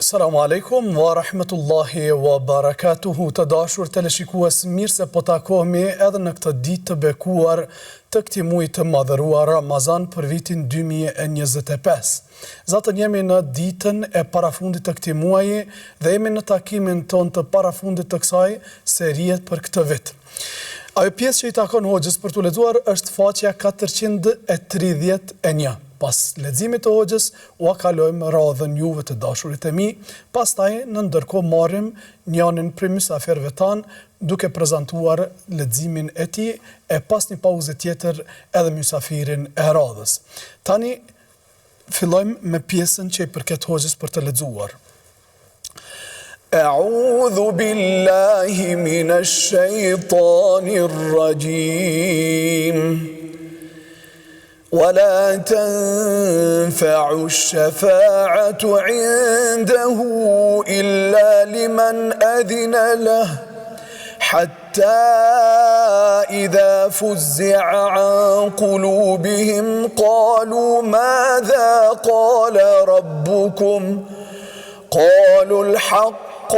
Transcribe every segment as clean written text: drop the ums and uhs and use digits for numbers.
Assalamu alaikum wa rahmetullahi wa barakatuhu. Të dashur teleshikues, mirë se po takohemi edhe në këtë ditë të bekuar të këtij muaji të madhëruar Ramazan për vitin 2025. Zatën, jemi në ditën e parafundit të këtij muaji dhe jemi në takimin ton të parafundit të kësaj serie për këtë vit. Ajo pjesë që i takon hoxhës për të lexuar është faqja 431. Pas leximit të hoxhës, u kalojmë radhën juve të dashurit e mi, pastaj në ndërkohë marrim njërin prej mysafirëve tan duke prezantuar leximin e tij e pas një pauze tjetër edhe mysafirin e radhës. Tani fillojmë me pjesën që i përket hoxhës për të lexuar. A'udhu billahi minash shaitanir rajim. ولا تنفع الشفاعة عنده إلا لمن أذن له حتى إذا فزع عن قلوبهم قالوا ماذا قال ربكم قالوا الحق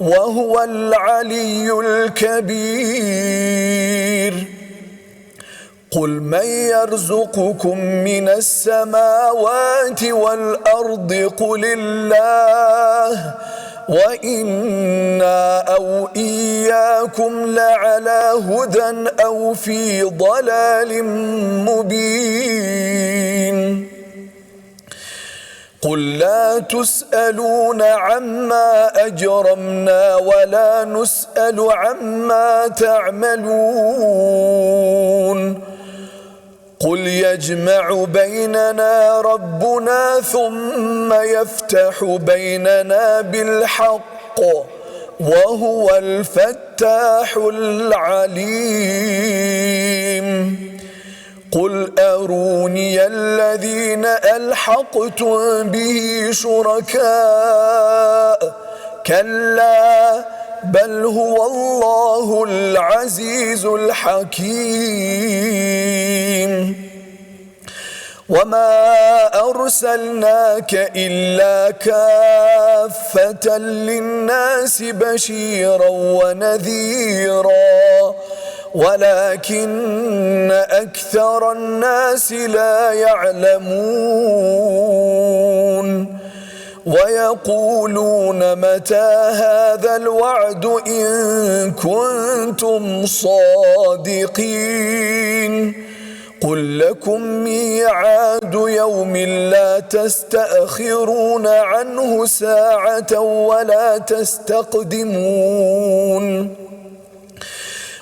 وهو العلي الكبير قل من يرزقكم من السماوات والأرض قل الله وإنا أو إياكم لعلى هدى أو في ضلال مبين قل لا تسألون عما أجرمنا ولا نسأل عما تعملون قل يجمع بيننا ربنا ثم يفتح بيننا بالحق وهو الفتاح العليم قل أروني الذين ألحقتم به شركاء كلا بل هو الله العزيز الحكيم وما أرسلناك إلا كافة للناس بشيرا ونذيرا ولكن أكثر الناس لا يعلمون ويقولون متى هذا الوعد إن كنتم صادقين قل لكم ميعاد يوم لا تستأخرون عنه ساعة ولا تستقدمون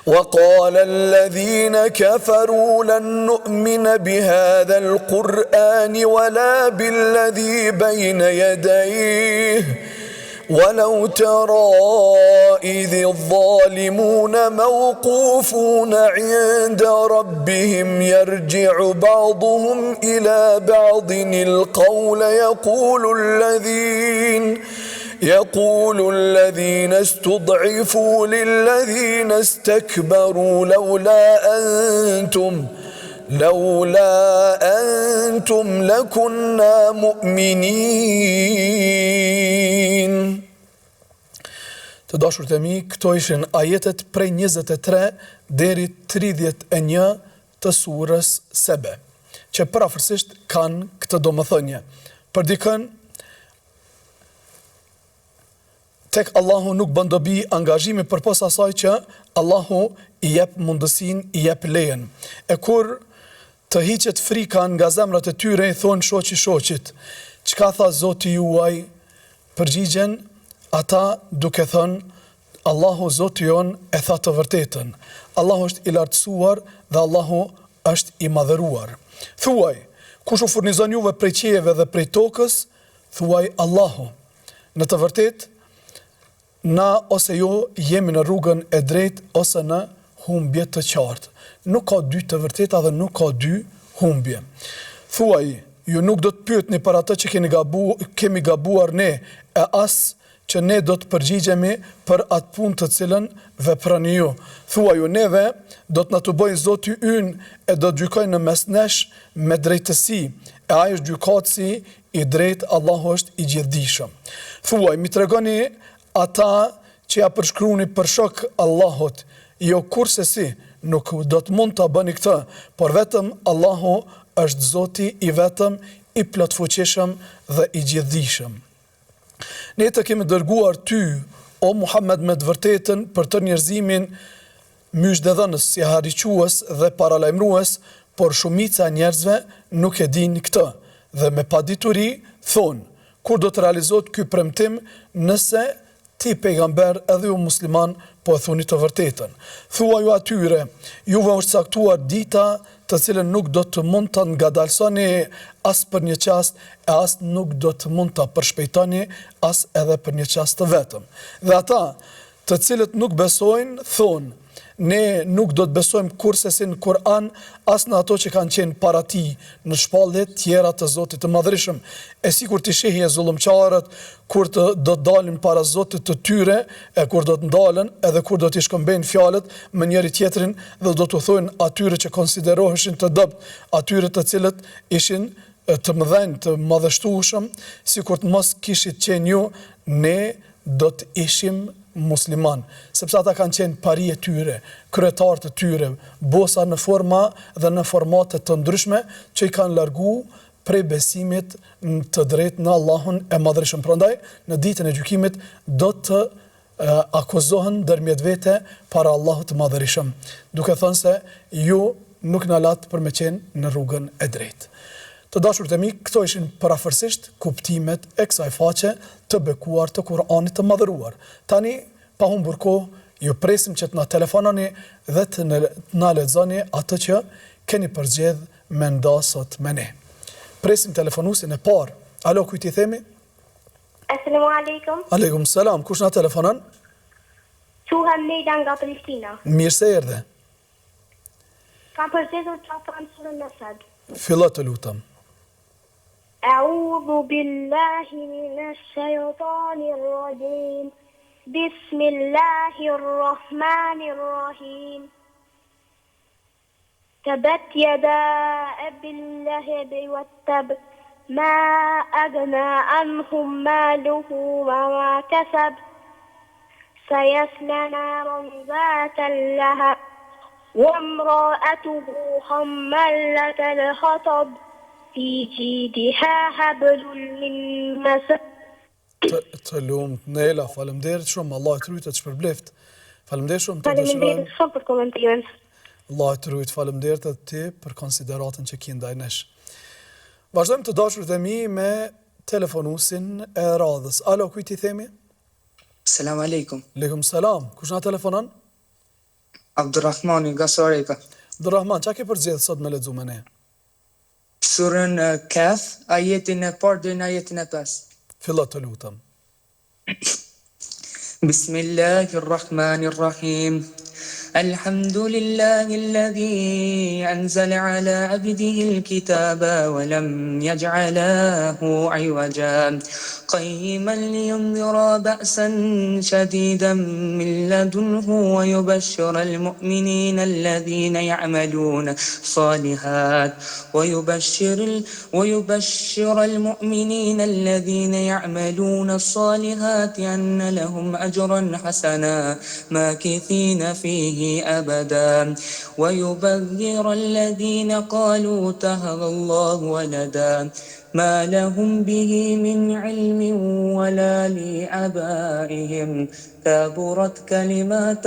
وقال الذين كفروا لن نؤمن بهذا القرآن ولا بالذي بين يديه ولو ترى إذ الظالمون موقوفون عند ربهم يرجع بعضهم إلى بعض القول يقول الذين استضعفوا للذين استكبروا لولا أنتم لكنا مؤمنين. Të dashur të mi, këto ishin ajetet prej 23 deri 31 të surës Sebe, që parafërsisht kanë këtë domethënie. Për dikën, tek Allahu nuk bën dobi angazhimi përpos asaj që Allahu i jep mundësinë, i jep lejen. E kur të hiqet frika nga zemrat e tyre, i thonë shoqi shoqit, çka tha Zoti juaj? Përgjigjen ata duke thënë, Allahu Zoti jon e tha të vërtetën. Allahu është i lartësuar dhe Allahu është i madhëruar. Thuaj, kush u furnizon juve prej qiejve dhe prej tokës? Thuaj Allahu. Në të vërtetë, na ose jo jemi në rrugën e drejtë ose në humbje të qartë. Nuk ka dy të vërteta dhe nuk ka dy humbje. Thuaj, ju nuk do të pyetni për atë që kemi gabuar ne, e as që ne do të përgjigjemi për atë punë të cilën veproni ju. Thuaj ju, neve do të na të bëjë Zoti ynë e do të gjykojë në mes nesh me drejtësi, e ai është gjykatësi i drejtë, Allahu është i gjithdijshëm. Thuaj, mi tregoni ata që ja përshkruani për shok Allahut, jo kurse si, nuk do të mund të bëni këtë, por vetëm Allahu është Zoti i vetëm, i plotfuqishëm dhe i gjithdijshëm. Ne të kemi dërguar ty, o Muhammed, me të vërtetën për të njerëzimin myshdhëdhënës, si hariques dhe paralajmërues, por shumica njerëzve nuk e din këtë, dhe me padituri thonë, kur do të realizohet ky premtim, nëse ti pejgamber edhe ju musliman po e thuni të vërtetën. Thua ju atyre, juve është caktuar dita të cilën nuk do të mund të ngadalsoni as për një qast, e as nuk do të mund të përshpejtoni as edhe për një qast të vetëm. Dhe ata të cilët nuk besojnë, thonë, ne nuk do të besojmë kurse si në Kur'an, as në ato që kanë qenë para ti në shpalljet tjera të Zotit të Madhrishëm. E si kur të shihje zullumqarët, kur të do të dalin para Zotit të tyre, e kur do të ndalen, edhe kur do të shkëmbejnë fjalët me njëri tjetrin, dhe do të thojnë atyre që konsideroheshin të dopt, atyre të cilët ishin të mëdhenj, të madhështueshëm, si kur të mos kishit qenë ju, ne do të ishim musliman, sepse ata kanë qenë pari e tyre, kryetarët e tyre, bosa në forma dhe në formate të ndryshme që i kanë largu prej besimit të drejtë në Allahun e Madhreshëm. Prandaj, në ditën e gjykimit do të akuzohen ndërmjet vete para Allahut të Madhreshëm, duke thënë se ju nuk na latë për me qenë në rrugën e drejtë. Të dashur të mi, këto ishin parafërsisht kuptimet e kësaj faqe të bekuar të Kur'anit të madhëruar. Tani, pa humbur kohë, ju presim që të na telefonani dhe të na lexoni atë që keni përgjedh me ndasot me ne. Presim telefonusin e parë. Alo, kujt i themi? Asalamu alaikum. Aleikum salam. Kush na telefonon? Quhem Nejda nga Prishtina. Mirë se erdhe. Kam përgjedhur të afram surën Nasad. Fillo të lutem. أعوذ بالله من الشيطان الرجيم بسم الله الرحمن الرحيم تبت يدا أبي اللهب وتب ما أغنى عنه ماله وما كسب سيصلى نارا ذات لهب وامرأته حمالة الحطب في جيدها حبل من مسد. Të lumt, Nela, faleminderit shumë, Allah të rujtë të shpërbleft. Faleminderit shumë të Faleminderit shumë për komentimin. Allah të rujtë, faleminderit edhe ti për konsideratën që ki ndaj nesh. Vazhdojmë të dashurit e mi me telefonusin e radhës. Alo, kujt i themi? Selam aleikum. Aleikum salam. Kush na telefonon? Abdurrahmani nga Sarajeva. Abdurrahman, çka ke përgjedhur sot me lexu me ne? Surën Kaf, ajetin e parë deri në ajetin e 5. Fillo të lutem. Bismillahirrahmanirrahim. الحمد لله الذي أنزل على عبده الكتاب ولم يجعل له عوجا قيما لينذر بأسا شديدا من لدنه ويبشر المؤمنين الذين يعملون الصالحات ويبشر المؤمنين الذين يعملون الصالحات أن لهم أجرا حسنا ماكثين فيه أبدا ويبذر الذين قالوا اتخذ الله ولدا ما لهم به من علم ولا لآبائهم كبرت كلمات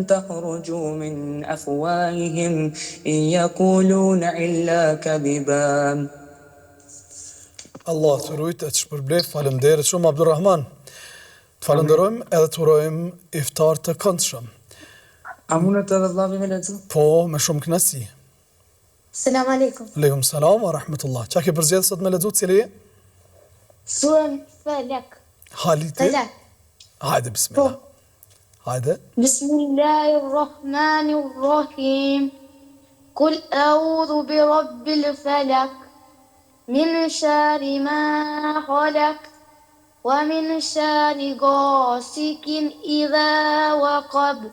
تخرج من أفواههم إن يقولون إلا كذبا. Allah të rujtë e të shpërblef, faleminderit shumë Abdurrahman. Të falenderojmë edhe të urojmë iftar të këndshëm. A mundet edhe vllavi me lexu? Po, me shumë kënaqësi. Selam aleikum. Aleikum salam wa rahmatullah. Çka ke përgjedhur sot me lexu, cili je? Surën Falak. Haliti? Falak. Hajde, bismillah. Hajde. Bismillahirrahmanirrahim. Kul a'udhu bi rabbil falak. Min sharri ma khalaq. ومن شر غاسق إذا وقب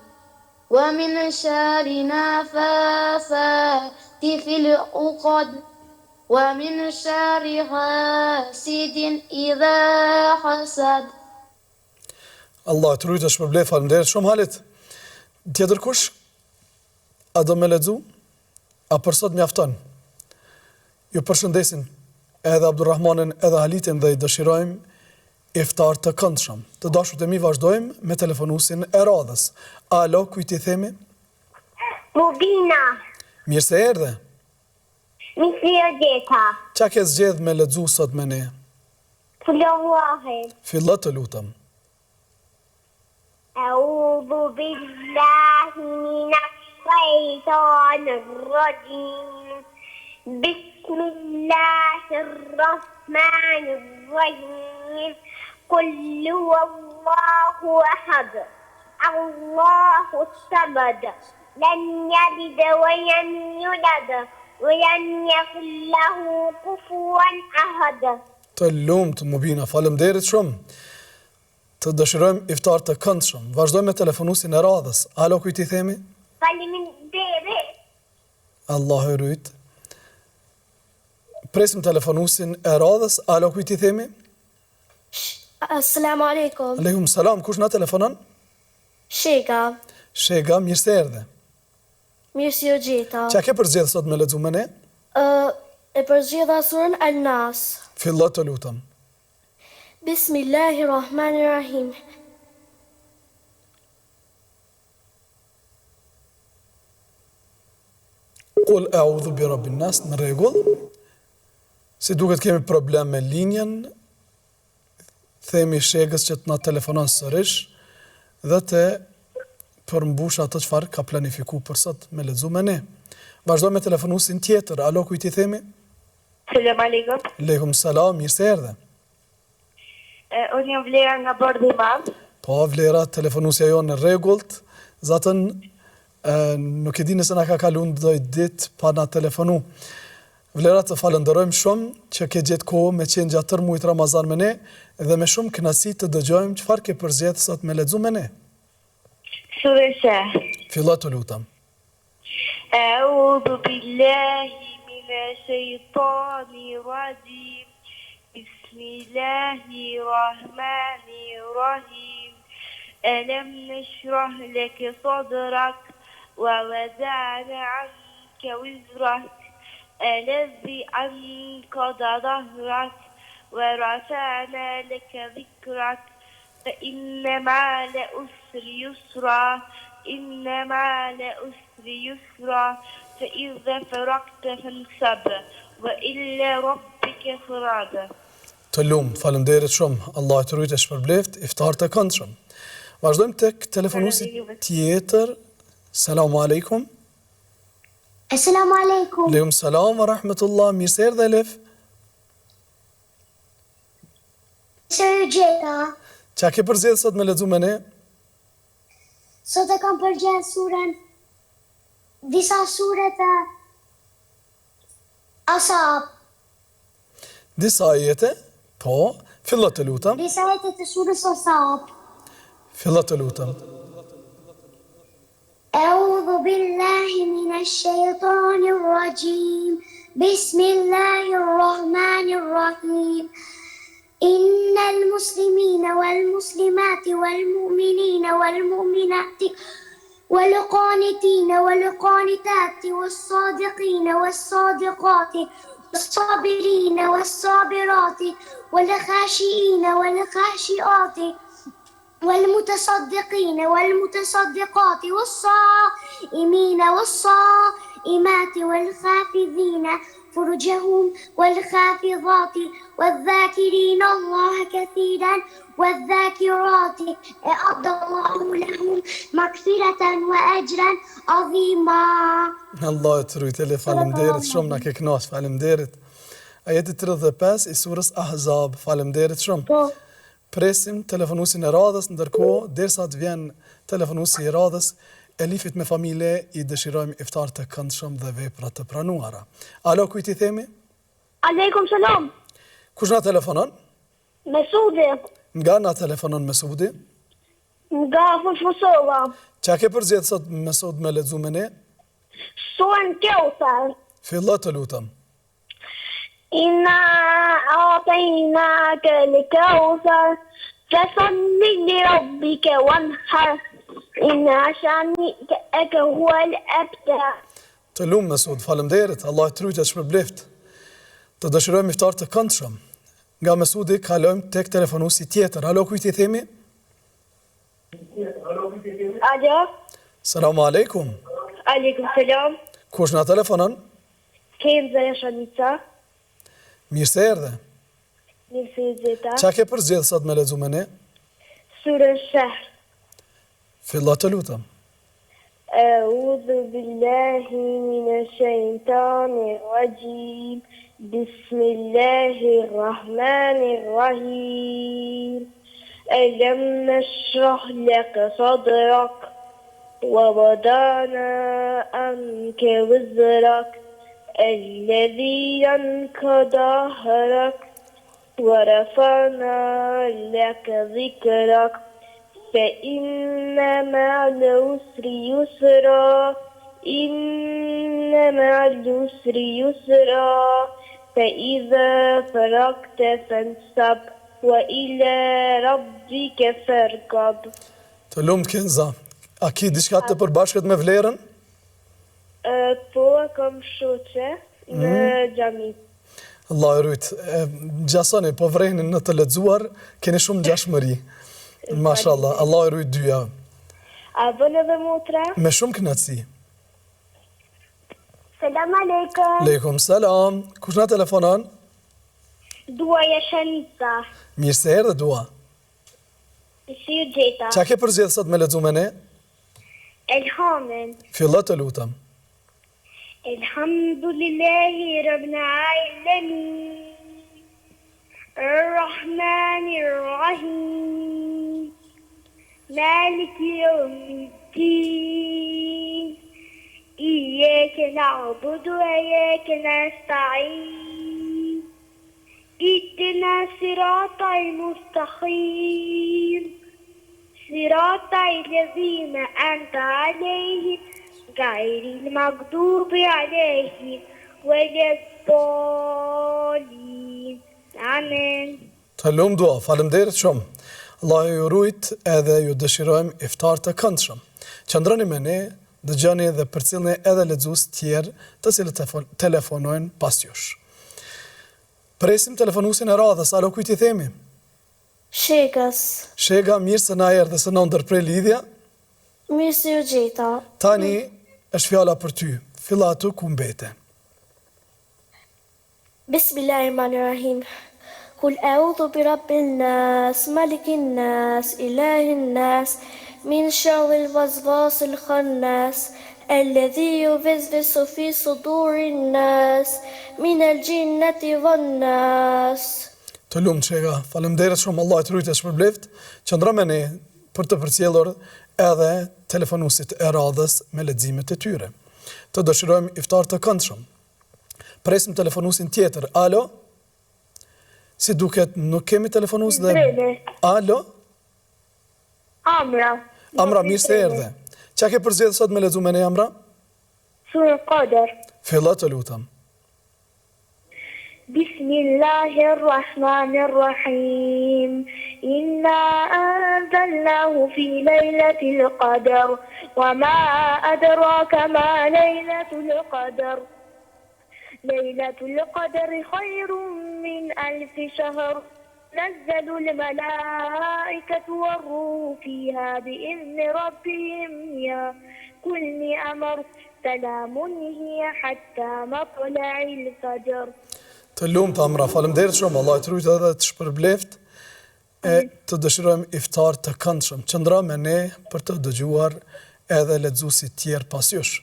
ومن شر نفاثات في العقد ومن شر حاسد إذا حسد. Allah të rujtë është përblet, faleminderit shumë Halit. Tjetër kush? A do me lexu? A për sot mjafton? Ju përshëndesim edhe Abdurrahmanin edhe Halitin dhe I dëshirojmë iftar të këndshëm. Të dashurt e mi vazhdojmë me telefonusin e radhës. Alo, kujt I themi? Mubina. Mirë se erdhe. Misli o gjeta. Qa ke zgjedh me lexu sot me ne? Kullohuahin. Fillo të lutem. أعوذ بالله من الشيطان الرجيم بسم الله الرحمن الرحيم قل هو الله أحد الله الصمد لم يلد ولم يولد ولم يكن له كفوا أحد. Të lumt, Mubina, faleminderit shumë. Të dëshirojmë iftar të këndshëm. Vazhdojmë me telefonusin e radhës. Alo, kujt I themi? Faleminderit. Allah e rujt. Presim telefonusin e radhës. Alo, kujt I themi? Assalamu alaikum. Aleikum salam. Kush na telefonon? Shega. Shega, mirë se erdhe. Mirë si o gjeta. Qa ke përzgjedh sot me lexu me ne? E përzgjedha surën Al-Nas. Fillo të lutem. Bismillahirrahmanirrahim. Qul a'udhu bi rabbin nas, në rregull. Si duket kemi problem me linjen, themi Shegës që të na telefonon sërish dhe të përmbush ato çfarë ka planifiku për sot me lexu me ne. Vazhdojmë me telefonusin tjetër. Alo, kujt I themi? Selam aleikum. Aleikum salam, mirë se erdhe. Unë jam Vlera nga Bordhi I Madh. Po, Vlera, telefonusja jo në rregullt, zatën nuk e di nëse na ka kalu ndoj ditë pa na telefonu. Vlera, të falenderojmë shumë që ke gjetë kohë me qenë gjatë tërë muajit Ramazan me ne dhe me shumë kënaqësi të dëgjojmë çfarë ke përzgjedhur sot me lexu me ne. Sure Sheh. Fillo të lutem. A'udhu billahi minash shaitanir rajim. Bismillahirrahmanirrahim. Alam nashrah laka sadrak wa wada'na 'anka wizrak alladhi anqadha dhahrak wa rafa'na laka dhikrak fa inna ma'al usri yusra inna ma'al usri yusra fa idha faraqta fansab wa illa rabbika farada. Të lumt, faleminderit shumë. Allah të rujtë e shpërbleft, iftar të këndshëm. Vazhdojmë tek telefonusi tjetër. Selamu alaikum. Assalamu alaikum. Aleikum salam wa rahmetullah. Mirë se erdhe Elif. Se o gjeta. Qa ke përzgjedhur sot me lexu me ne? Sot e kam përgjedhur surën disa sure të Asab. Disa ajete? Po, fillo të lutem. Disa ajete të surës Asab. Fillo të lutem. أعوذ بالله من الشيطان الرجيم بسم الله الرحمن الرحيم إن المسلمين والمسلمات والمؤمنين والمؤمنات والقانتين والقانتات والصادقين والصادقات والصابرين والصابرات والخاشئين والخاشئات والمتصدقين والمتصدقات والصائمين والصائمات والحافظين فروجهم والحافظات والذاكرين الله كثيرا والذاكرات أعد الله لهم مغفرة وأجرا عظيما. Allah të rujtele, falemderit shumë, na ke kënaqur, falemderit. Ajeti 35 I surës Ahzab, falemderit shumë. Po. Presim telefonusin e radhës, ndërkohë derisa të vjen telefonusi I radhës, Elifit me familje I dëshirojmë iftar të këndshëm dhe vepra të pranuara. Alo, kujt I themi? Aleikum salam. Kush na telefonon? Mesudi. Nga na telefonon Mesudi? Nga Fusfusova. Qa ke përzgjedh sot Mesud me lexu me ne? Surën Kawthar. Fillo të lutem. Inna a'tainaka al-Kawthar. Fasalli li rabbika wanhar. Inna shani'aka huwa al-abtar. Të lumë Mesud, faleminderit, Allah e trujt e shpërbleft. Të dëshirojmë iftar të këndshëm. Nga Mesudi kalojmë tek telefonuesi tjetër. Alo, kujt i themi? Alo. Selamu alaikum. Aleikum selam. Kush na telefonon? Kenza Shanica. Mirë se erdhe. Mirë se gjeta. Qa ke përzgjedh sot me lexu me ne? Surën Shahr. Fillo të lutem. أعوذ بالله من الشيطان الرجيم بسم الله الرحمن الرحيم ألم نشرح لك صدرك ووضعنا عنك وزرك الذي أنقض ظهرك ورفعنا لك ذكرك فإن مع العسر يسرا إن مع العسر يسرا فإذا فرغت فانصب وإلى ربك فارغب. Të lumt Kenza, a ki diçka të përbashkët me vlerën? Po kam shoqe në xhami. Allah e rujt, gjasoni, po vrejnë në të lexuar, keni shumë gjashmëri. Mashallah, Allah e rujt dyja. A bën edhe motra? Me shumë kënaqësi. Selam aleikum. Aleikum selam. Kush na telefonon? Duaja Shanica. Mirë se erdhe Dua. Si ju gjeta? Qa ke përzgjedh sot me lexu me ne? Elhamen. Fillo të lutem. Elhamdulillahi Rabbil Alamin. الرحمن الرحيم مالك يوم الدين إياك نعبد وإياك نستعين اهدنا الصراط المستقيم صراط الذين أنعمت عليهم غير المغضوب عليهم ولا الضالين. Amen. Të lumë Dua, faleminderit shumë. Allah ju rujt edhe ju dëshirojmë iftar të këndshëm. Qëndroni me ne, dëgjoni dhe përcjellni edhe lexues tjerë të cilët telefonojnë pas jush. Presim telefonuesin e radhës, alo kujt i themi? Shegës. Shega, mirë se na erdhe se na ndërprej lidhja. Mirë se ju gjeta. Tani është fjala për ty. Fillatu ku mbete. Bismillahirrahmanirrahim. Kul a'udhu bi rabbin nas, malikin nas, ilahin nas, min sharril waswasil khannas, alladhi yuwaswisu fi sudurin nas, min al-jinnati wan nas. Të lumë Shega, faleminderit shumë, Allah të rujt e shpërbleft, qëndro me ne për të përcjellur edhe telefonuesit e radhës me leximet e tyre. Të dëshirojmë iftar të këndshëm. Presim telefonuesin tjetër. Alo? Si duket, nuk kemi telefonues dhe... Alo? Amra. Amra, mirë se erdhe. Qa ke përzgjedhur sot me lexu me ne, Amra? Surë Qadr. Fillo të lutem. Bismillahirrahmanirrahim. Inna anzalnahu fi laylatil qadr. Wa ma adraka ma laylatul qadr. ليلة القدر خير من ألف شهر نزل الملائكة والروح فيها بإذن ربهم يا كل أمر سلام هي حتى مطلع الفجر. Të lumt Amra, faleminderit shumë, Allah të rujt edhe të shpërbleft e të dëshirojmë iftar të këndshëm. Qëndro me ne për të dëgjuar edhe lexuesit tjerë pas jush.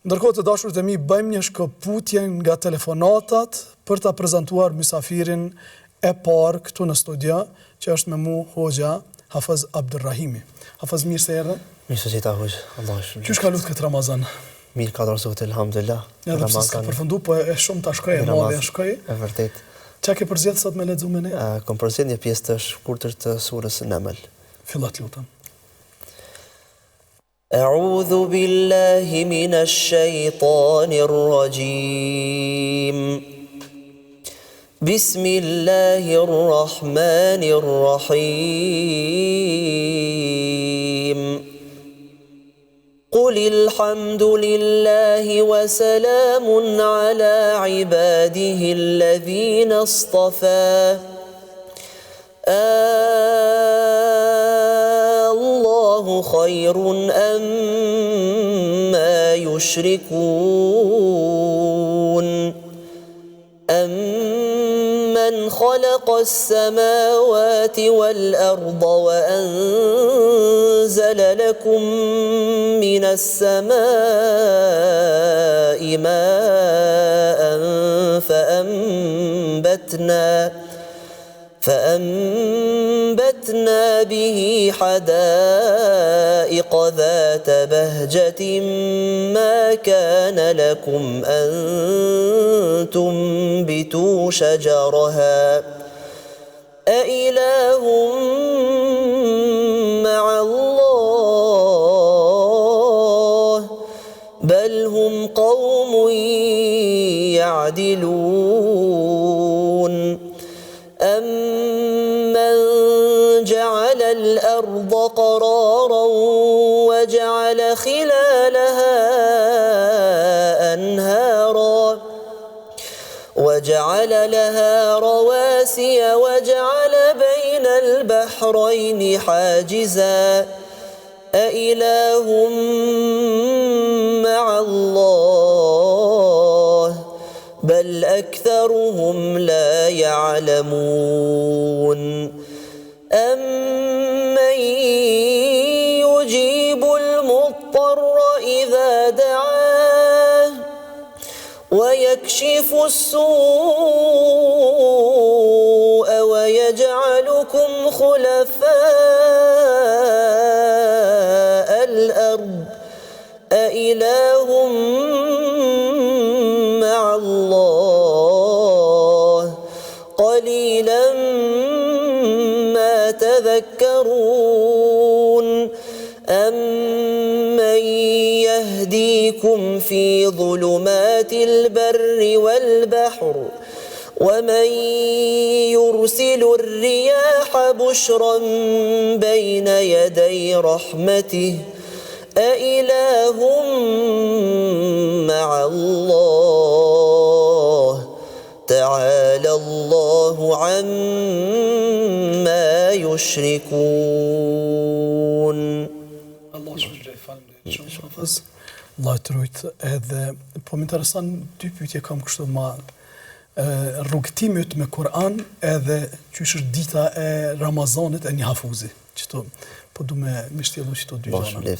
Ndërkohë të dashurit e mi, bëjmë një shkëputje nga telefonatat për ta prezantuar mysafirin e parë këtu në studio, që është me mu Hoxha Hafez Abdurrahimi. Hafez, mirë se erdhe. Mirë se qita Hoxha, Allah shumë. Qysh kalut këtë Ramazan? Mirë ka dorëzot, elhamdulillah. Edhe pse s'ka përfundu, po e shumë ta shkoj, e madhe e shkoj. E vërtet. Çka ke përzgjedh sot me lexu me ne? Kom përzgjedh një pjesë të shkurtër të surës Naml. Fillat lutem. أعوذ بالله من الشيطان الرجيم بسم الله الرحمن الرحيم قل الحمد لله وسلام على عباده الذين اصطفى الله خير أما يشركون أمن خلق السماوات والأرض وأنزل لكم من السماء ماء فأنبتنا به حدائق ذات بهجة ما كان لكم أن تنبتوا شجرها أإله مع الله بل هم قوم يعدلون أمن جعل الأرض قرارا وجعل خلالها أنهارا وجعل لها رواسي وجعل بين البحرين حاجزا أإله مع الله بل أكثرهم لا يعلمون أمن يجيب المضطر إذا دعاه ويكشف السوء ويجعلكم خلفاء الأرض أإله مع الله قليلا ما تذكرون أمن يهديكم في ظلمات البر والبحر ومن يرسل الرياح بشرا بين يدي رحمته أإله مع الله تعالى الله عما يشركون Allah shpëlqej, faleminderit shumë shofës. Allah të rujt edhe po më intereson dy pyetje kam kështu ma rrugtimit me Kur'an edhe qysh është dita e Ramazanit e një hafuzi. Çto po du me shtjellu çto dy gjëra.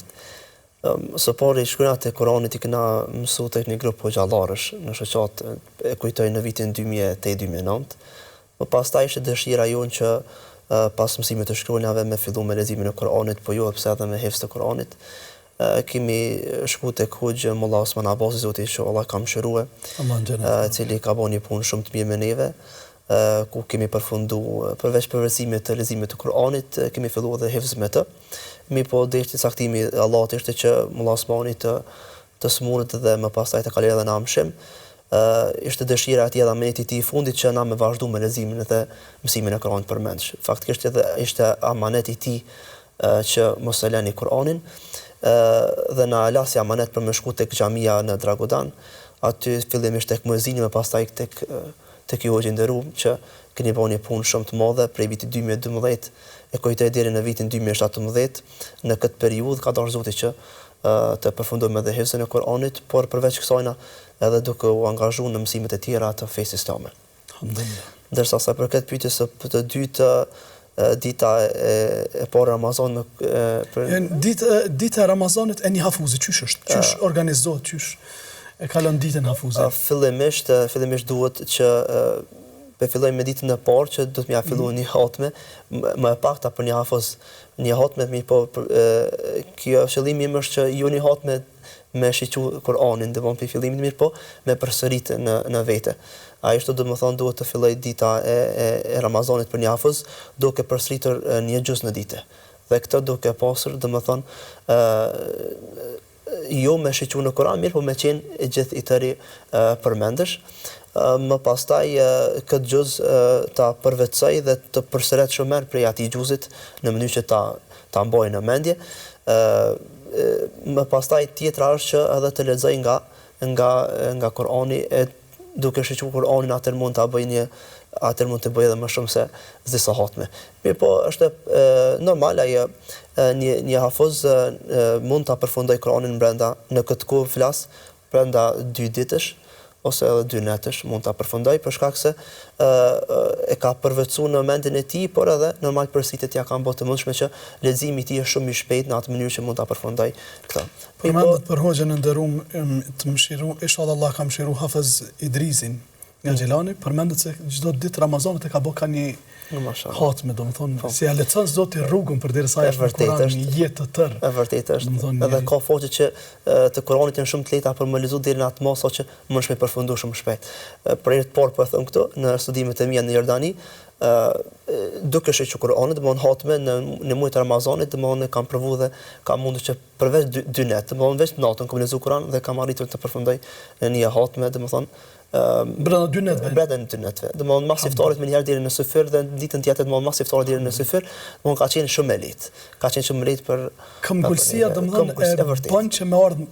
Së pari shkronjat e Kuranit I kena mësu tek një grup hoxhallarësh në shoqat e kujtoj në vitin 2008-2009. Më pastaj ishte dëshira jonë që pas mësimit të shkronjave me fillu me leximin e Kuranit, po jo pse edhe me hifz të Kuranit. Kemi shku tek Hoxh Molla Osman Abasi, zoti që Allah ka mëshirue, cili ka bën një punë shumë të mirë me neve, ku kemi përfundu përveç përvërsimit të leximit të Kuranit, kemi filluar edhe hifz me të. Mi po deshti saktimi Allahut ishte që Molla Osmani të smuret dhe më pastaj të kaloj edhe në amshim. Ishte dëshira e tij edhe ameneti I tij I fundit që na me vazhdu me leximin dhe mësimin e Kuranit përmendsh. Faktikisht edhe ishte amaneti I tij që mos e lëni Kuranin dhe na lasi amanet për me shku tek xhamia në Dragodan, aty fillimisht tek muezini, më pastaj tek ju hoxhi nderuar që keni bërë një punë shumë të madhe prej vitit 2012 e kujtoj deri në vitin 2017. Në këtë periudhë ka dashur Zoti që të përfundojmë edhe hifzin e Kuranit, por përveç kësajna edhe duke u angazhuar në mësimet e tjera të fesë islame. Alhamdulillah. Ndërsa sa përket pyetjes së të dytë, dita e parë Ramazan dita e Ramazanit e një hafuzi, çysh është? Çysh organizohet, çysh e kalon ditën hafuzi? Fillimisht duhet që pe filloj me ditën e parë që do të mja fillu një hatme, më e pakta për një hafiz, një hatme, po kjo qëllimi im është që ju një hatme me shiqu Kur'anin, dhe më për fillimin mirë, po me përsëritë në vete. A ishte do më thonë duhet të filloj dita e Ramazanit për një hafiz, duke përsëritur një gjys në dite. Dhe këtë duke pasur, dhe më thonë, jo me shiqu në Kur'an mirë, po me qenë gjithë i tëri përmendësh. Më pastaj këtë gjys ta përvetsoj dhe të përsëret shumer prej atij gjysit në mënyrë që ta mboj në mendje. Më pastaj tjetra është që edhe të lexoj nga Kur'ani, duke shiqur Kur'anin atëherë mund ta bëj atëherë mund të bëj edhe më shumë se disa hatme. Mirë, po është normal një hafiz mund ta përfundoj Kur'anin brenda në këtë kohë flas brenda 2 ditësh ose edhe 2 netësh mund ta përfundoj për shkak se e ka përvetësuar në mendjen e tij, por edhe normal përsëritjet ja kanë bërë të mundshme që leximi i tij është shumë i shpejtë në atë mënyrë që mund ta përfundoj këtë. Përmendet për hoxhën e nderuam të mëshiru, inshallah Allah ka mëshiru Hafiz Idrisin nga Xhelani, përmendet se çdo ditë Ramazanit e ka bërë ka një hatme, domethënë si ja lecon Zoti rrugën përderisa ai është Kur'an një jetë të tërë. E vërtetë është. Edhe ka faqe që të Kur'anit janë shumë të lehta për më lexuar deri në atë mos që mund të përfundoj shumë shpejt. Për herë të parë po e them këtu në studimet e mia në Jordani, duke shiqur Kur'anit, domthonë hatme në muajin e Ramazanit, domthonë kam provuar dhe kam mundur që përveç 2 net, domthonë vetë natën kam lexuar Kur'an dhe kam arritur të përfundoj në një hatme, domthonë brenda 2 netëve. Brenda 2 netëve. Domthonë mas iftarit më njëherë deri në syfir dhe ditën tjetër domthonë mas iftarit deri në syfir, domthonë ka qenë shumë e lehtë. Ka qenë shumë e lehtë për këmbgulësia, domthonë bën që më ardh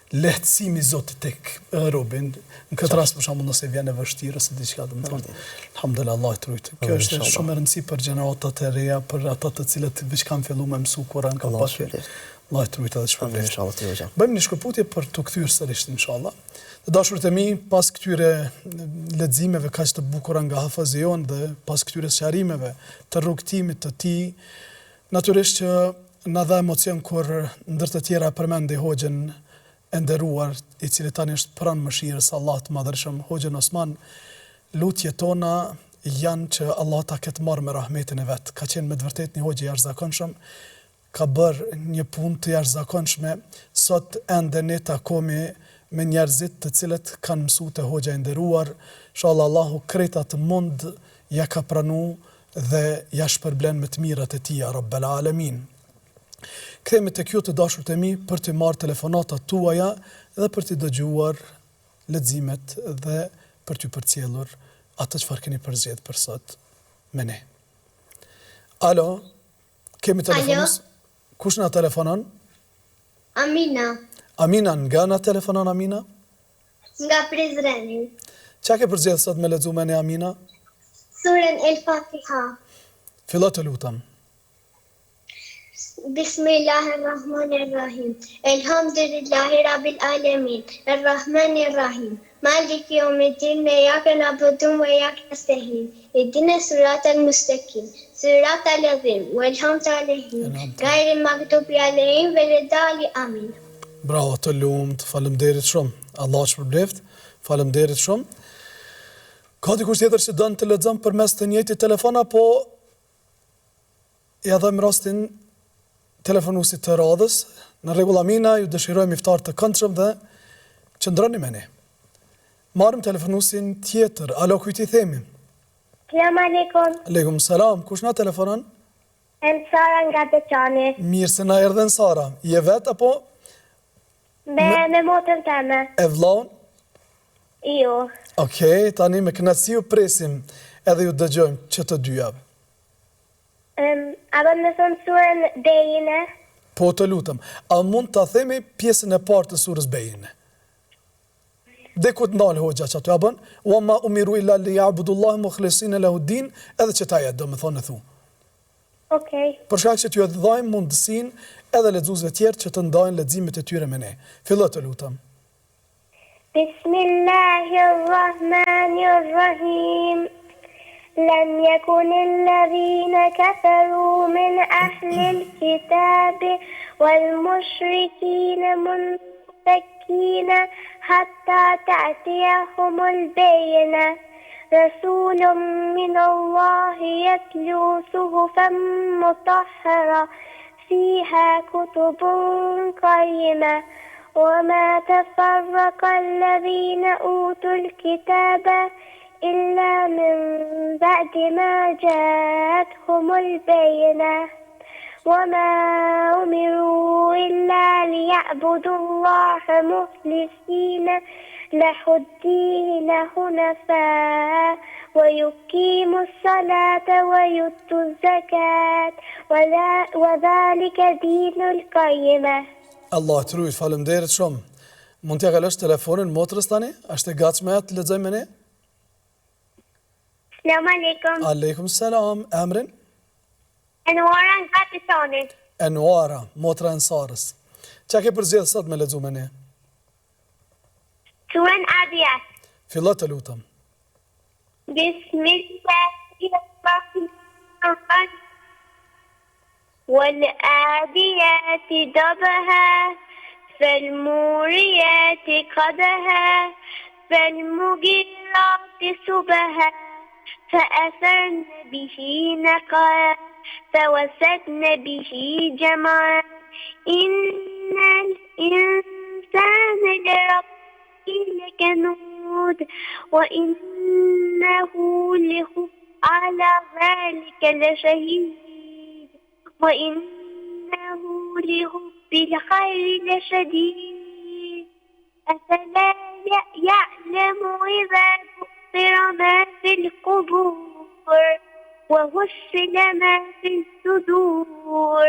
lehtësimi i Zotit tek robin. Në këtë rast për shembull nëse vjen e vështirë ose diçka, domthonë alhamdulillah Allah i trujt. Kjo është shumë e rëndësishme për gjeneratat e reja, për ata të cilët veç kanë filluar me mësu Kur'an ka pasur. Allah i trujt edhe shpërblet. Inshallah. Bëjmë një shkëputje për të kthyer sërish inshallah. Të dashurit e mi, pas këtyre leximeve kaq të bukura nga hafizi jon dhe pas këtyre sqarimeve të rrugtimit të tij, natyrisht që na dha emocion kur ndër të tjera përmendi hoxhën e nderuar, i cili tani është pranë mëshirës Allahut të Madhërisht, hoxhën Osman. Lutjet tona janë që Allah ta ketë marrë me rahmetin e vet. Ka qenë me të vërtetë një hoxhë i jashtëzakonshëm, ka bërë një punë të jashtëzakonshme. Sot ende ne takomi me njerëzit të cilët kanë mësuar te hoxha i nderuar. Inshallah Allahu kreta të mund ja ka pranu dhe ja shpërblen me të mirat e tij, Rabbel Alamin. Kthehemi tek ju të dashurët e mi për të marrë telefonatat tuaja dhe për të dëgjuar leximet dhe për të përcjellur atë çfarë keni përzgjedhur për sot me ne. Alo, kemi telefonus? Kush na telefonon? Amina. Amina, nga na telefonon Amina? Nga Prizreni. Çka ke përzgjedhur sot me lexuar me ne Amina? Surën El-Fatiha. Fillo të lutem. Bismillahirrahmanirrahim. Elhamdulillahi Rabbil Alamin. Errahmanirrahim. Maliki yawmiddin. Iyyaka na'budu wa iyyaka nasta'in. Ihdinas siratal mustaqim. Siratal ladzina an'amta alaihim. Ghayril maghdubi alaihim waladdallin. Amin. Bravo, të lumt, faleminderit shumë. Allah shpërbleft. Faleminderit shumë. Ka dikush tjetër që don të lexon përmes të njëjtit telefon apo ja dhem rastin telefonuesit të radhës? Në rregull Amina, ju dëshirojmë iftar të këndshëm dhe qëndroni me ne. Marrim telefonuesin tjetër. Alo, kujt i themi? Selam aleikum. Aleikum salam. Kush na telefonon? Sara nga Beqani. Mirë se na erdhën Sara. Je vet apo Me motën teme. e vllaun? Jo. Okej, tani me kënaqësi ju presim edhe ju dëgjojmë që të dyja. A do me thonë surën Bejine? Po të lutem, a mund të themi pjesën e parë të surës Bejine? Dhe ku të ndalë hoxha që ato ja bën, wa ma umiru illa li ya'budullaha mukhlisina lahu din, edhe që ta jetë do me thonë e thu. Okej. Për shkak që t'ju dhajmë mundësin edhe lexuesve tjerë që të ndajnë leximet e tyre me ne. Fillo të lutem. Bismillahirrahmanirrahim. لم يكن الذين كفروا من أهل الكتاب والمشركين منفكين حتى تأتيهم البينة رسول من الله يتلو صحفا مطهرة فيها كتب قيمة وما تفرق الذين أوتوا الكتاب إلا من بعد ما جاءتهم البينة وما أمروا إلا ليعبدوا الله مخلصين له الدين حنفاء ويقيموا الصلاة ويؤتوا الزكاة وذلك دين القيمة. Allah të rujt, faleminderit shumë. Mund t'ja kalosh telefonin motrës tani? Ashtë e gatshme të lexoj me ne? Selamu alaikum. Aleikum selam. Emrin? Enuara nga Tisanit. Enuara, motra Ensarës. Çka ke përzgjedhur sot me lexu me ne? Surën Adiyat. Fillo të lutem. Bismillahirrahmanirrahim. والآديات ضبها فالموريات قدها فالمغيرات صبها فأثرن به نقعا فوسطن به جمعا إن الإنسان لربه لكنود وإنه على ذلك لشهيد وإنه لحب الخير لشديد أفلا يعلم إذا بؤثر ما في القبور وحصل ما في الصدور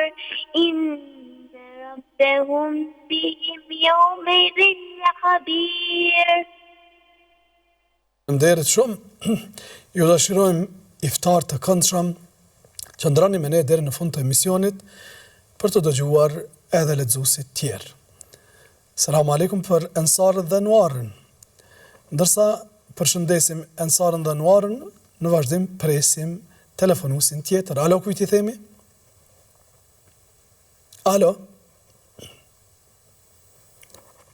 إن ربهم بهم يومئذ لخبير. Faleminderit shumë. Ju dëshirojmë iftar të këndshëm. Qëndrani me ne deri në fund të emisionit për të dëgjuar edhe lexuesit tjerë. Selamu alaikum për Ensarën dhe Nuarën. Ndërsa përshëndesim Ensarën dhe Nuarën, në vazhdim presim telefonusin tjetër. Alo, kujt I themi? Alo?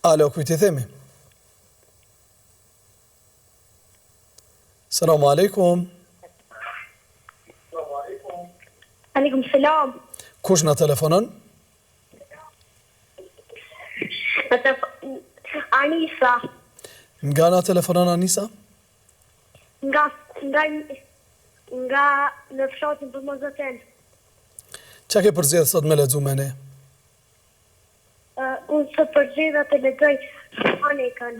Alo, kujt I themi? Selamu alaikum. Aleikum selam. Kush na telefonon? Anisa. Nga na telefonon Anisa? Nga në fshatin për Mozaten. Qa ke përzgjedhur sot me lexu me ne? Unë së përzgjedha të lexoj Subhanekën.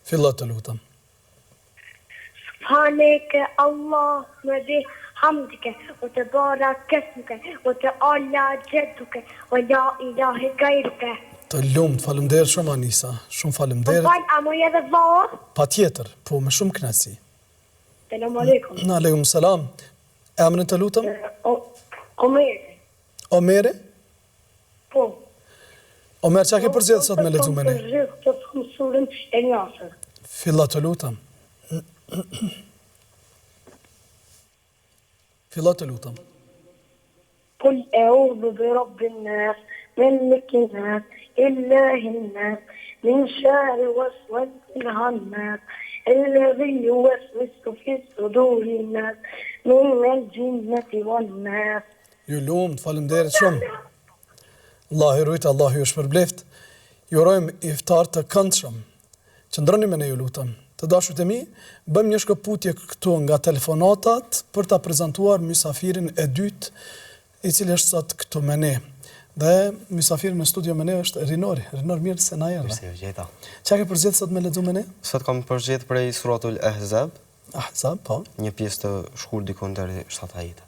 Fillo të lutem. Subhaneke Allah me dhe hamdike, o të bara kesmuke, o të alla gjedduke, o la ilahe gajruke. Të lumt, faleminderit shumë Anisa. Shumë faleminderit. Fal, a moj edhe vërë? Patjetër, po me shumë kënaqësi. Selamu alaikum. Aleikum selam. Emrin të lutem? Omer. Omere? Po. Omer, qa ke përzgjedhur sot me lexu me ne? Të thëmë surën e njasër. Fillo të lutem. Fillo të lutem. قل أعوذ برب الناس ملك الناس إله الناس من شر وسوسة الخناس الذي يوسوس في صدور الناس من الجنة والناس. Ju lumt, faleminderit shumë. Allah I rujt, Allah ju shpërbleft. Ju urojmë iftar të këndshëm. Qëndroni me ne, ju lutem. Të dashurt e mi, bëjmë një shkëputje këtu nga telefonatat për ta prezantuar mysafirin e dytë, I cili është sot këtu me ne. Dhe mysafirin në studio me ne është Rinori. Rinor, mirë se na erdhe. Mirë se vjeta. Qa ke përzgjedhur sot me lexu me ne? Sot kam përzgjedhur prej suratul Ahzab, Ahzab, po. një pjesë të shkurt dikon deri 7 ajete.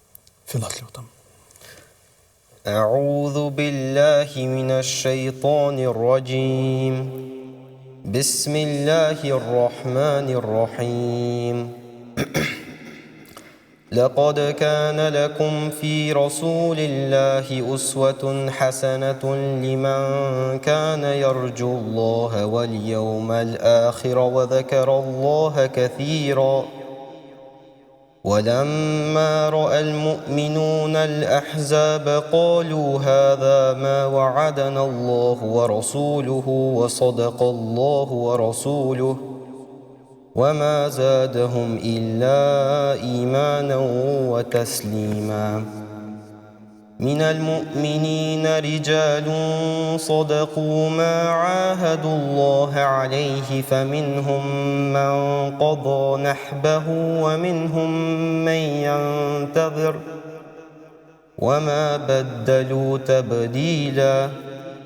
Fillo të lutem. أعوذ بالله من الشيطان الرجيم بسم الله الرحمن الرحيم لقد كان لكم في رسول الله أسوة حسنة لمن كان يرجو الله واليوم الآخر وذكر الله كثيرا ولما رأى المؤمنون الأحزاب قالوا هذا ما وعدنا الله ورسوله وصدق الله ورسوله وما زادهم إلا إيمانا وتسليما من المؤمنين رجال صدقوا ما عاهدوا الله عليه فمنهم من قضى نحبه ومنهم من ينتظر وما بدلوا تبديلا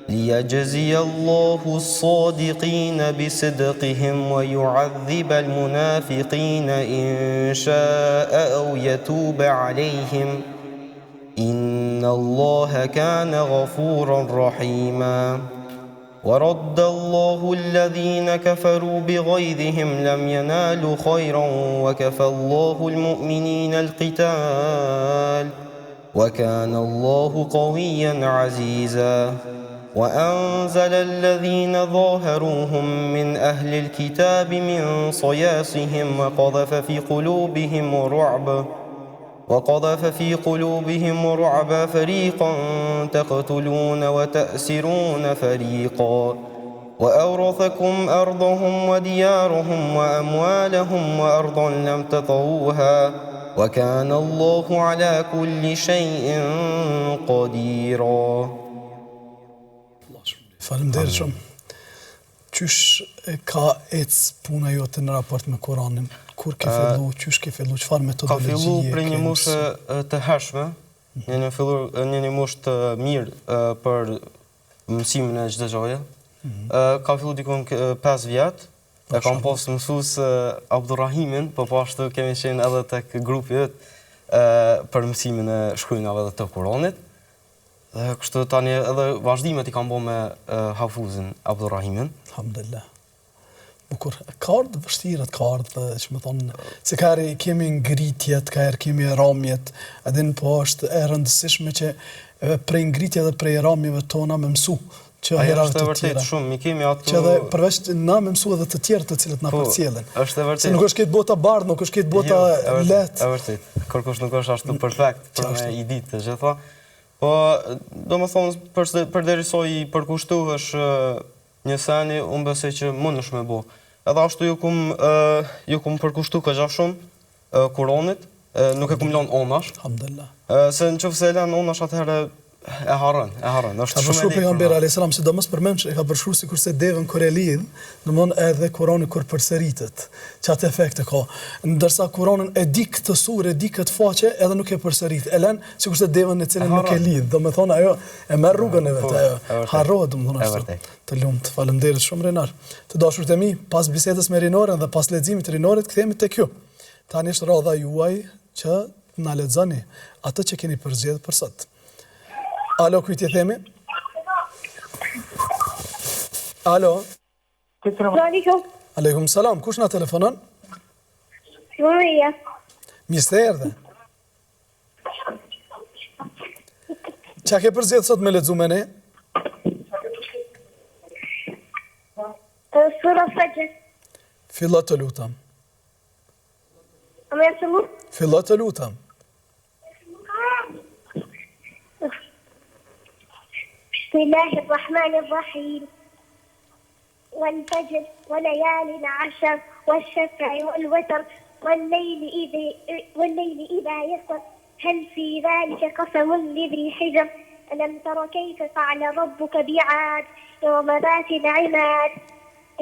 ليجزي الله الصادقين بصدقهم ويعذب المنافقين إن شاء أو يتوب عليهم إن الله كان غفورا رحيما ورد الله الذين كفروا بغيظهم لم ينالوا خيرا وكفى الله المؤمنين القتال وكان الله قويا عزيزا وأنزل الذين ظاهروهم من أهل الكتاب من صياصهم وقذف في قلوبهم رعبا فريقا تقتلون وتأسرون فريقا وأورثكم أرضهم وديارهم وأموالهم وأرضا لم تطئوها وكان الله على كل شيء قديرا. Faleminderit shumë. Qysh ka puna jote në raport me Kur'anin? Kur ke fillu, qysh ke fillu, çfarë metodologjie? Ka fillu për një moshë të hershme, një moshë të mirë për mësimin e çdo gjoje. Ka fillu dikon 5 vjet. E kam pas mësues Abdurrahimin, po ashtu kemi qenë edhe tek grupi yt për mësimin e shkruajnave dhe të Kur'anit. Dhe kështu tani edhe vazhdimet i kam bërë me Hafuzin Abdurrahimin. Alhamdulillah. Bukur. Ka ardhë vështirat, ka ardhë, që më thonë, se kari kemi ngritjet, kari kemi ramjet, edhe në po është e rëndësishme që prej ngritje dhe prej ramjeve tona me mësu. Aja është e vërtet shumë, mi kemi ato... Që edhe përveç na me mësu edhe të tjerë të cilët na përcjellin. është e vërtet. Se nuk është këtë bota bardhë, nuk është këtë bota letë. E vërtet, kërkush nuk është ashtu perfekt për me i ditë të gjitha. Po, do më thonë, përderisa i përkushtohesh një seni, unë besoj që mundesh me bo. Edhe ashtu ju kum përkushtu këgja shumë Kur'anit, nuk e kum lanë onash. Alhamdulillah. Se në qëfë se e lanë onash atëherë e harën. Ka përshru pejgamberi a.s. sidomos përmend që e ka përshru si kurse devën kur e lidh, domthon edhe Kurani kur përsëritet. Çatë efekte ka. Ndërsa Kur'anin e di këtë surë, e di këtë faqe, edhe nuk e përsërit. E lën sikurse devën e cilën nuk e lidh. Domethën ajo e merr rrugën e vet ajo. Harrohet domthon ashtu. Të lumt, faleminderit shumë Renar. Të dashurit e mi, pas bisedës me Rinoren dhe pas leximit të Rinorit kthehemi tek ju. Tani është radha juaj që na lexoni atë që keni përzgjedhur për sot. Alo, kujtje themi? Alo? Aleikum salam, kush na telefonon? Maria. Mirë se erdhe. Qa ke përzgjedhur sot me lexu me ne? Sura Fajr. Fillo të lutem. A më thënë? Fillo të lutem. بسم الله الرحمن الرحيم والفجر وليال عشر والشفع والوتر والليل إذا يسر هل في ذلك قسم لذي حجر ألم تر كيف فعل ربك بعاد يوم ذات العماد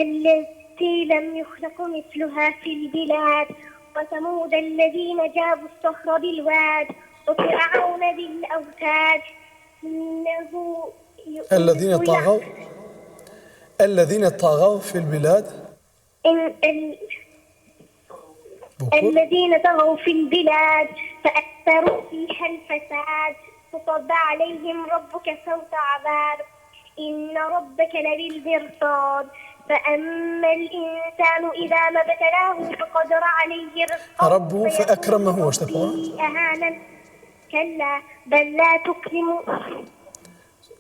التي لم يخلق مثلها في البلاد وثمود الذين جابوا الصخر بالواد وفرعون ذي الأوتاد إنه الذين طغوا في البلاد الذين طغوا في البلاد فأكثروا فيها الفساد فصب عليهم ربك سوط عذاب إن ربك لبالمرصاد فأما الإنسان إذا ما ابتلاه فقدر عليه ربه فأكرمه أهانا كلا بل لا تكرموا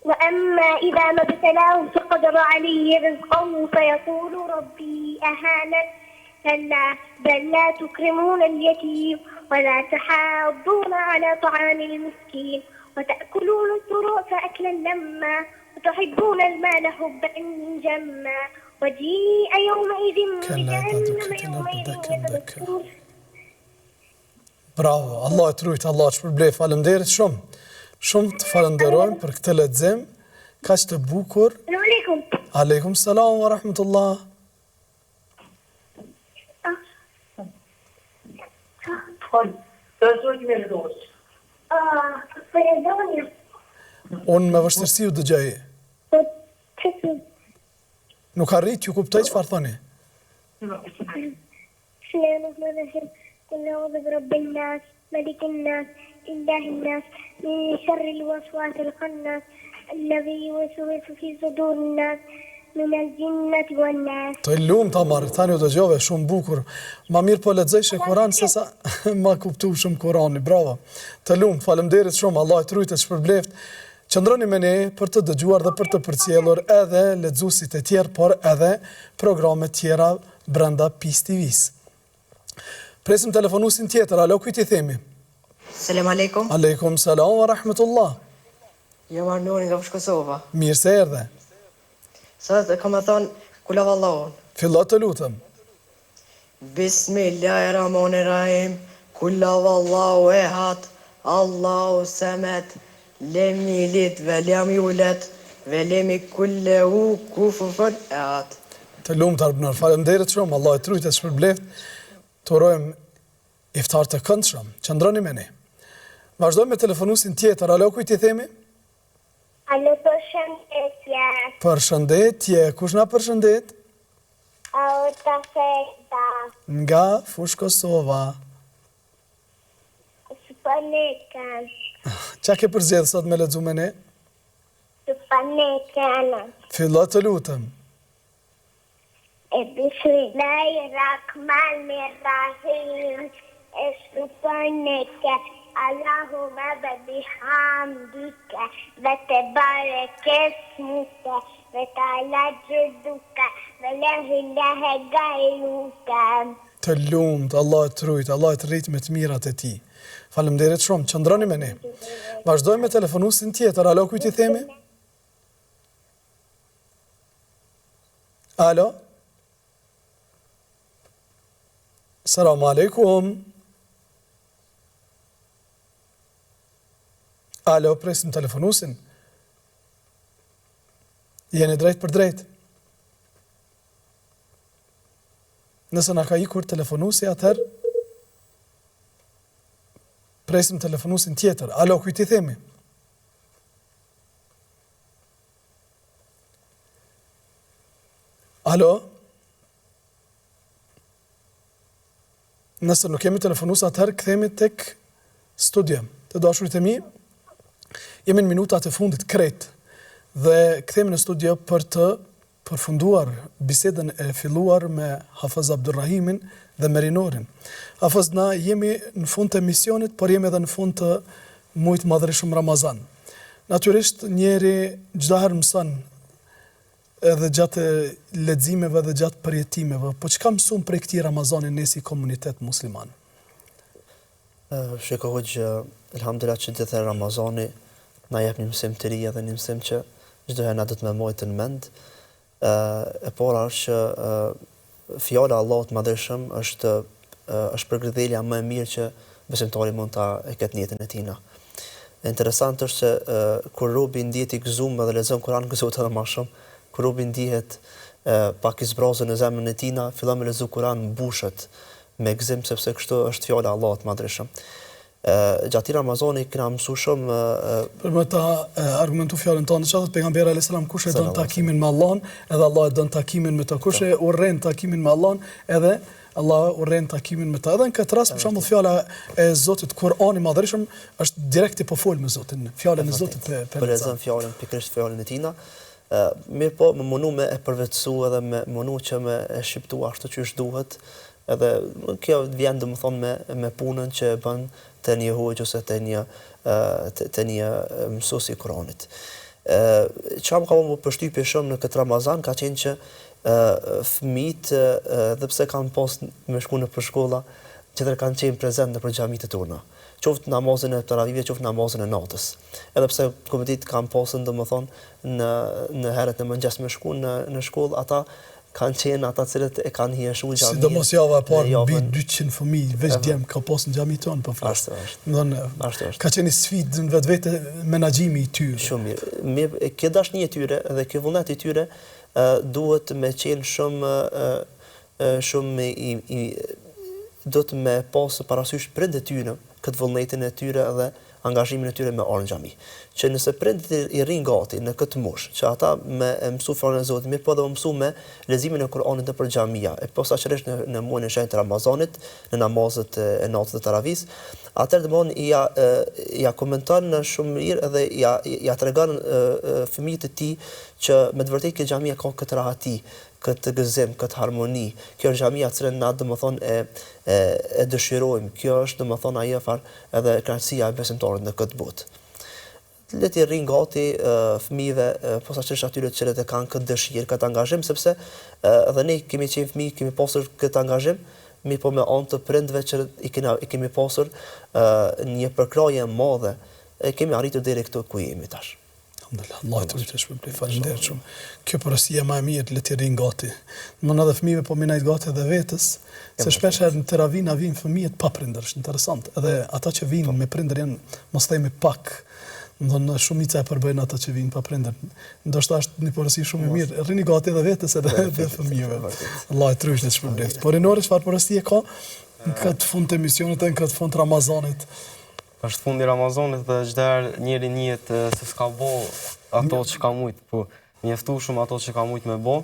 وأما إذا ما ابتلاه فقدر عليه رزقه فيقول ربي أهانا كلا بل لا تكرمون اليتيم ولا تحاضون على طعام المسكين وتأكلون التراث أكلا لما وتحبون المال حبا جما وجيء يومئذ كلا إذا بجهنم دكت الأرض يومئذ دكا دكا. يتذكر. Bravo, Allah e trujt, Allah e shpërblej, falemderit shumë. Shumë të falenderojmë për këtë lexim, kaq të bukur. السلام عليكم. Aleikum salam wa rahmatullah. فيزوني. Unë me vështirësi u dëgjoj. Nuk arrit ju kuptoj çfarë thoni. بسم الله الرحمن الرحيم. قل أعوذ برب الناس ملك الناس إله الناس من شر الوسواس الخناس الذي يوسوس في صدور الناس من الجنة والناس. Të lumë ta marrë, tani u dëgjove shumë bukur. Ma mirë po lexojsh Kur'an se sa ma kuptu shumë Kur'ani. Bravo. Të lumë, faleminderit shumë, Allah e trujt e shpërbleft. Qëndroni me ne për të dëgjuar dhe për të përcjellur edhe lexuesit e tjerë, por edhe programe tjera brenda PIS TV-s. Presim telefonusin tjetër, alo, kujt i themi? Selam aleikum. Aleikum salam wa rahmatullah. Jam Arnori nga Kosova. Mirë se erdhe. Sa të kam thonë kula vallahun. Fillo të lutem. Bismillahirrahmanirrahim. Kula vallahu ehad. Allahu samet. Lem yelid ve lem yulad ve lem yakul lahu kufuwan ahad. Të lumë të arbënër, falemderit shumë, Allah e trujt e shpërbleft, të urojmë iftar të këndshëm, qëndroni me ne. Vazhdojmë me telefonusin tjetër, alo, kujt i themi? Alo, përshëndetje. Përshëndetje, kush na përshëndet? Auta Feta. Nga Fush Kosova. Spaneken. Qa ke përzjedhë sot me lexu me ne? Spaneken. Fillo të lutem. Bismillahirrahmanirrahim. Spaneken. Allahumma bihamdika wa tabarak ismuka wa ta'ala jadduka wa la ilaha ghayruka. Të lumt, Allah e trujt, Allah e të rrit me të mirat e ti. Faleminderit shumë, qëndroni me ne. Vazhdojmë me telefonusin tjetër, alo, kujt i themi? Alo? Salamu alaikum. Alo, presim telefonusin. Jeni drejt për drejt. Nëse na ka ikur telefonusi, atëherë presim telefonusin tjetër. Alo, kujt i themi? Alo? Nëse nuk kemi telefonus, atëherë kthehemi tek studio. Të dashurit e mi, jemi në minutat e fundit krejt dhe kthehemi në studio për të përfunduar bisedën e filluar me Hafez Abdurrahimin dhe Merinorin. Hafez, na jemi në fund të emisionit, por jemi edhe në fund të muajit madhërisëm Ramazan. Natyrisht njeri çdo herë mëson edhe gjatë leximeve dhe gjatë përjetimeve, po çka mësuam prej këtij Ramazani ne si komunitet musliman? Shiko që elhamdulillah që ditët e Ramazani na jep një mësim të ri edhe një mësim që çdo herë na do të më mojtë në mend. E para është që fjala e Allahut Madhëshëm është përgëdhelja më e mirë që besimtari mund ta e ketë në jetën e tij. Interesant është se kur robi ndihet i gëzuar dhe lexon Kur'an gëzohet edhe më shumë. Kur robi ndihet pak i zbrazur në zemrën e tij, fillon me lexu Kur'an mbushet me gëzim sepse kështu është fjala e Allahut Madhëshëm. Gjatë Ramazanit kena mësuar shumë për më ta argumentu fjalën tonë, çfarë thot pejgamberi alayhis salam, kush e don takimin me Allahun, edhe Allah e don takimin me të. Kush e urren takimin me Allahun, edhe Allah urren takimin me të. Edhe në këtë rast për shembull fjala e Zotit Kur'ani Madhërisëm është direkt i po fol me Zotin, fjalën e Zotit për lexon fjalën pikërisht fjalën e tij. Mirë po, më mundu me e përvetësu edhe me mundu që me e shqiptu ashtu që është duhet, edhe kjo vjen domethënë me punën që e bën të një hoxh ose të një mësues i Kuranit. Çfarë ka më përshtypje shumë në këtë Ramazan ka qenë që fëmijët edhe pse kanë pas me shku në shkolla, që kanë qenë prezent në xhamitë tona. Qoftë namazin e taravihit, qoftë namazin e natës. Edhe pse komitet kanë pasur domethënë në herët e mëngjes me shku në shkollë, ata kanë qenë ata cilët e kanë hijeshu xhamin. Sidomos java e parë mbi 200 fëmijë veç djem ka pasur në xhamin tonë po flas. Ashtu. Ka qenë sfidë në vetvete menaxhimi i tyre. Shumë mirë. Me kjo dashni e tyre dhe kjo vullnet i tyre duhet me qenë shumë do të me pasë parasysh prindet e tyre këtë vullnetin e tyre dhe angazhimin e tyre me orë në xhami. Që nëse prindet i rrinë gati në këtë moshë, që ata me mësu fjalën e Zotit, mirë po dhe mësu me leximin e Kur'anit nëpër xhamia, e posaçërisht në muajin e shenjtë të Ramazanit, në namazet e natës të Taravis, atëherë domthon ja komenton në shumë mirë edhe ja tregon fëmijët e tij që me të vërtetë që xhamia ka këtë rahati, këtë gëzim, këtë harmoni. Kjo është xhamia që na domethën e dëshirojmë. Kjo është domethën ajo edhe kënaqësia e besimtarit në këtë botë. Le të rrinë gati fëmijëve posaçërisht atyre që e kanë këtë dëshirë, këtë angazhim, sepse edhe ne kemi qenë fëmijë, kemi pasur këtë angazhim, mi po me anë të prindve që i kemi pasur një përkraje e madhe, e kemi arritur deri këtu ku jemi tash. Allah të rritë shpërblet, faleminderit shumë. Kjo porosia më e mirë le të rrinë gati. Më edhe fëmijëve po minajt gati edhe vetës, se shpesh herë në teravina vinë fëmijët pa prindër, është interesant. Edhe ata që vinë me prindër janë mos themi pak, ndonë shumica e përbëjnë ata që vinë pa prindër. Ndoshta është një porosi shumë e mirë. Rrini gati edhe vetës edhe fëmijëve. Allah të rritë shpërblet. Por Inori çfarë porosie ka në këtë fund të emisionit dhe në këtë fund të Ramazanit? Është fundi Ramazanit dhe çdo herë njëri njihet se s'ka bo ato që ka mujt, po mjeftu shumë ato që ka mujt me bo,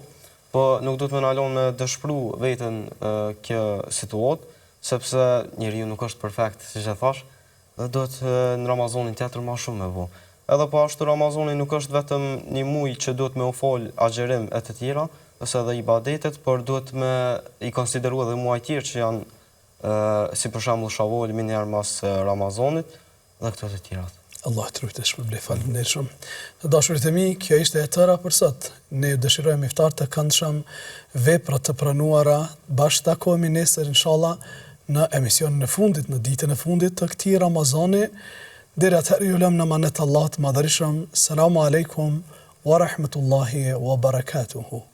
po nuk do të më nalon me dëshpëru veten kjo situatë, sepse njeriu nuk është perfekt, siç e thash, dhe do të në Ramazanin tjetër më shumë me bo. Edhe po ashtu Ramazani nuk është vetëm një muaj që duhet me u fol agjerim e të tjera, ose edhe ibadetet, por duhet me i konsideru edhe muaj tjerë që janë si për shembull Shavali më njëherë mas Ramazanit dhe këto të tjerat. Allah të rritë shpërblet, faleminderit shumë. Të dashurit e mi, kjo ishte e tëra për sot. Ne dëshirojmë iftar të këndshëm, vepra të pranuara, bashkë takohemi nesër inshallah në emisionin e fundit, në ditën e fundit të këtij Ramazani. Deri atëherë ju lëm në amanet Allah të madhërisëm. Selamu alejkum wa rahmetullahi wa barakatuhu.